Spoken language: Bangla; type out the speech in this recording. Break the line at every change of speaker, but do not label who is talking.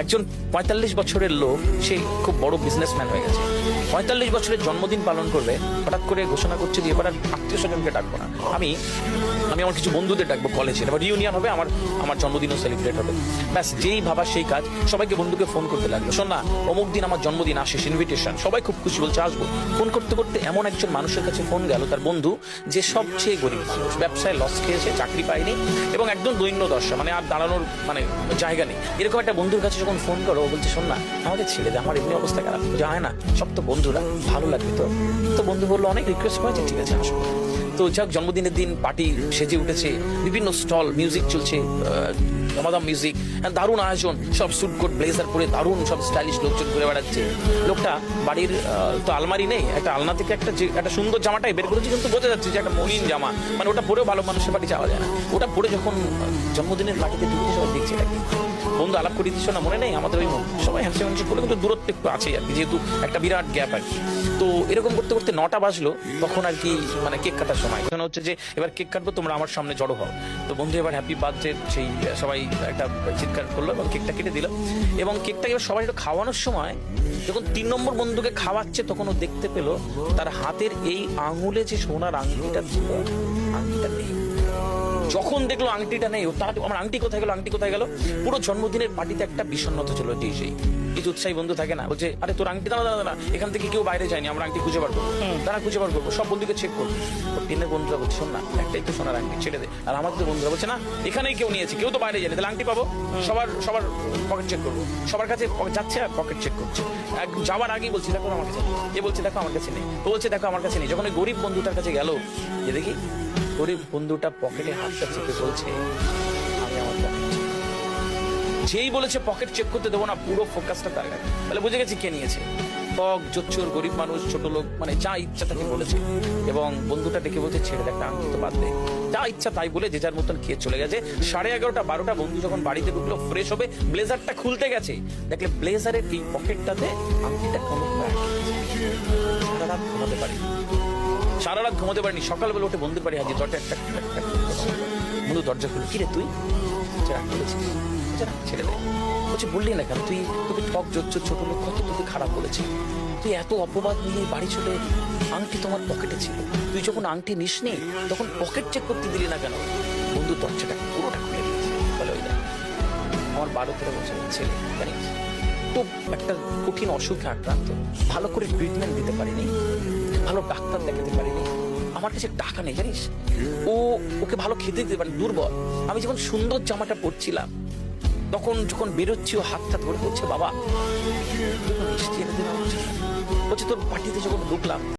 একজন ৪৫ বছরের লোক, সে খুব বড় বিজনেসম্যান হয়ে গেছে, ৪৫ বছরের জন্মদিন পালন করবে, হঠাৎ করে ঘোষণা করছে যে এবার আর আত্মীয় স্বজনকে ডাকবো না, আমি আমার কিছু বন্ধুদের ডাকবো কলেজে, এবার রিউনিয়ন হবে, আমার জন্মদিনও সেলিব্রেট হবে। ব্যাস, যেই ভাবা সেই কাজ, সবাইকে বন্ধুকে ফোন করতে লাগলো, শোন না অমুক দিন আমার জন্মদিন, আসিস, ইনভিটেশন। সবাই খুব খুশি, বলছে আসবো। ফোন করতে করতে এমন একজন মানুষের কাছে ফোন গেল, তার বন্ধু, যে সবচেয়ে গরিব মানুষ, ব্যবসায় লস খেয়েছে, চাকরি পায়নি এবং একদম দৈন্য দশা, মানে আর দাঁড়ানোর জায়গা নেই। এরকম একটা বন্ধুর কাছে যখন ফোন করো, ও বলছে শোন না আমাকে ছেড়ে দে, আমার এমনি অবস্থা খারাপ, যায় না, সব তো বন্ধুরা, ভালো লাগবে তো। তো বন্ধু বললো, অনেক রিকোয়েস্ট করেছে, ঠিক আছে আসবো। তো যাক, জন্মদিনের দিন পার্টি সেজে উঠেছে, বিভিন্ন স্টল, মিউজিক চলছে, দামাদাম মিউজিক, দারুণ আয়োজন, সব স্যুট কোট ব্লেজার পরে দারুণ সব স্টাইলিশ লোকজন ঘুরে বেড়াচ্ছে। লোকটা বাড়ির তো আলমারি নেই, একটা আলনা থেকে একটা সুন্দর জামাটাই বের করেছে, কিন্তু বোঝা যাচ্ছে যে একটা মলিন জামা, মানে ওটা পরেও ভালো মানুষের বাড়ি যাওয়া যায় না। ওটা পরে যখন জন্মদিনের পার্টিতে ঢুকেছে, সবাই দেখছে এটাকে। বন্ধু আলাপ করে দিচ্ছ না, মনে নেই আমাদের ওই সবাই হ্যান্ডশেক হ্যান্ডশেক করে, কিন্তু দূরত্ব একটু আছেই আর কি, যেহেতু একটা বিরাট গ্যাপ আর কি। তো এরকম করতে করতে 9টা বাজলো, তখন আর কি কেক কাটার সময়। ঘোষণা হচ্ছে যে এবার কেক কাটবো, তোমরা আমার সামনে জড়ো হও। তো বন্ধু এবার হ্যাপি বার্থডে সেই সবাই একটা চিৎকার করলো এবং কেকটা কেটে দিল। এবং কেকটা এবার সবাই একটু খাওয়ানোর সময় যখন 3 নম্বর বন্ধুকে খাওয়াচ্ছে, তখন ও দেখতে পেল তার হাতের এই আঙুলে যে সোনার আংটিটা ছিল, আংটিটা নেই। যখন দেখলো আংটিটা নেই, তার আমার আংটি কোথায় গেল, আংটি কোথায় গেল। পুরো জন্মদিনের পার্টিতে একটা বিষণ্ণতা ছিল, সেই কিছু উৎসাহী বন্ধু থাকে না, বলছে আরে তোর আংটি দাঁড়া দাঁড়া, এখান থেকে কেউ বাইরে যায়নি, আমরা আংটি খুঁজে বার করবো, তারা খুঁজে বার করবো, সব বন্ধুকে চেক করবো। টিনের বন্ধুরা বলছে শোন না, একটাই তো সোনার আংটি, ছেড়ে দে। আর আমাদের বন্ধুরা বলছে না, এখানেই কেউ নিয়েছে, কেউ তো বাইরে যায়নি, তাহলে আংটি পাবো। সবার পকেট চেক করবো, সবার কাছে যাচ্ছে আর পকেট চেক করছে। যাওয়ার আগেই বলছি দেখো আমার কাছে, এ বলছে দেখো আমার কাছে নেই, ও বলছে দেখো আমার কাছে নেই। যখন ওই গরিব বন্ধুটার কাছে গেল, যে দেখি গরিব বন্ধুটা পকেটে হাতটা চেপে বলছে আমি আমার পকেট, যেই বলেছে পকেট চেক করতে দেবো না, পুরো ফোকাসটা তার কাছে, তাহলে বুঝে গেছি কে নিয়েছে। টক জোচ্চোর গরিব মানুষ, ছোট লোক, মানে যা ইচ্ছা তাকে বলেছে। এবং বন্ধুটা ডেকে বলছে ছেড়ে একটা আংটি তো বাদ দে, যা ইচ্ছা তাই বলে যে যার মতন খেয়ে চলে গেছে। 11:30 12টা বন্ধু যখন বাড়িতে ঢুকলো, ফ্রেশ হবে, ব্লেজারটা খুলতে গেছে, দেখলে ব্লেজারের এই পকেটটাতে আংটিটা কোনো সারা রাত ঘুমাতে পারিনি। সকালবেলা উঠে বন্ধুর বাড়ি হাজির, দরজা একটা বন্ধু দরজা খুলে, কিরে তুই ছেড়ে দে। বলছে বললি না কেন, তোকে ঠক জোচ্চোর ছোট লোক কত তোকে খারাপ বলেছে, তুই এত অপবাদ নিয়ে বাড়ি চলে, আংটি তোমার পকেটে ছিল, তুই যখন আংটি নিসনি তখন পকেট চেক করতে দিলি না কেন। বন্ধু দরজাটা পুরোটা খুলে দিয়েছে, বলে ওই দেখ আমার 12-13 বছরের ছেলে, জানিস খুব একটা কঠিন অসুখে আক্রান্ত, ভালো করে ট্রিটমেন্ট দিতে পারিনি, ভালো ডাক্তার দেখাতে পারিনি, আমার কাছে টাকা নেই জানিস, ওকে ভালো খেতে দিতে পারি, দুর্বল। আমি যখন সুন্দর জামাটা পরছিলাম, তখন যখন বেরোচ্ছি, ও হাতটা ধরে বলছে বাবা মিষ্টি এনে দিন, বলছে তোর পার্টিতে যখন ঢুকলাম